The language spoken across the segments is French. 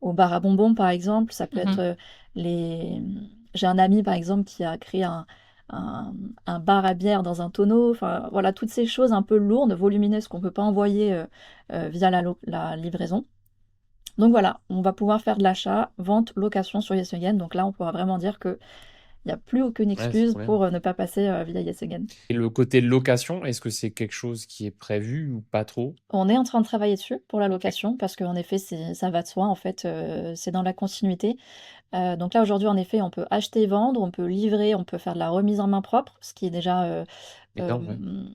au bar à bonbons, par exemple. Ça peut être Mhm. les... J'ai un ami, par exemple, qui a créé un, un bar à bière dans un tonneau. Enfin, voilà, toutes ces choses un peu lourdes, volumineuses qu'on ne peut pas envoyer via la livraison. Donc voilà, on va pouvoir faire de l'achat, vente, location sur Yesegen. Donc là, on pourra vraiment dire qu'il n'y a plus aucune Ouais, c'est excuse trop bien. pour ne pas passer via Yesegen. Et le côté location, est-ce que c'est quelque chose qui est prévu ou pas trop? On est en train de travailler dessus pour la Ok. location parce qu'en effet, ça va de soi, en fait, c'est dans la continuité. Donc là, aujourd'hui, en effet, on peut acheter et vendre, on peut livrer, on peut faire de la remise en main propre, ce qui est déjà, Énorme, ouais. hem,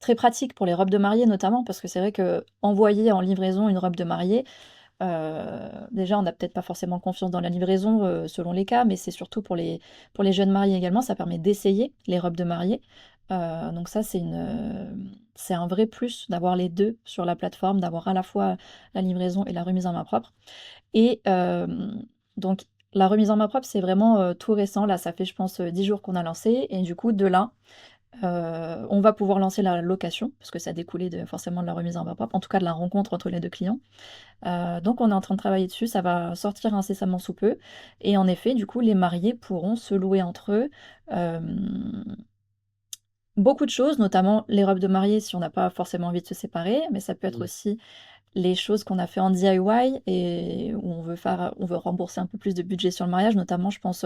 très pratique pour les robes de mariée notamment, parce que c'est vrai qu'envoyer en livraison une robe de mariée, déjà, on n'a peut-être pas forcément confiance dans la livraison, selon les cas, mais c'est surtout pour les jeunes mariés également, ça permet d'essayer les robes de mariée. Donc ça, c'est un vrai plus d'avoir les 2 sur la plateforme, d'avoir à la fois la livraison et la remise en main propre. Et donc la remise en main propre, c'est vraiment, tout récent. Là, ça fait, je pense, 10 jours qu'on a lancé et du coup, de là, on va pouvoir lancer la location, parce que ça découlait forcément de la remise en main propre, en tout cas de la rencontre entre les 2 clients. Donc on est en train de travailler dessus, ça va sortir incessamment sous peu et en effet, du coup, les mariés pourront se louer entre eux, hem, beaucoup de choses, notamment les robes de mariée si on n'a pas forcément envie de se séparer, mais ça peut être Mm. aussi les choses qu'on a fait en DIY et où on veut rembourser un peu plus de budget sur le mariage, notamment je pense,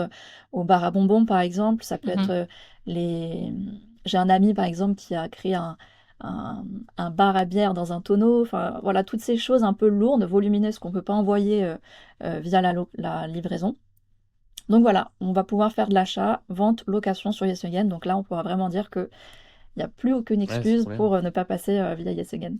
au bar à bonbons par exemple. Ça peut être, Mhm. j'ai un ami par exemple qui a créé un un bar à bière dans un tonneau. Enfin voilà, toutes ces choses un peu lourdes, volumineuses qu'on ne peut pas envoyer, via la livraison. Donc voilà, on va pouvoir faire de l'achat, vente, location sur Yesegen. Donc là, on pourra vraiment dire qu'il n'y a plus aucune Ouais, c'est excuse trop bien. pour, ne pas passer, via Yesegen.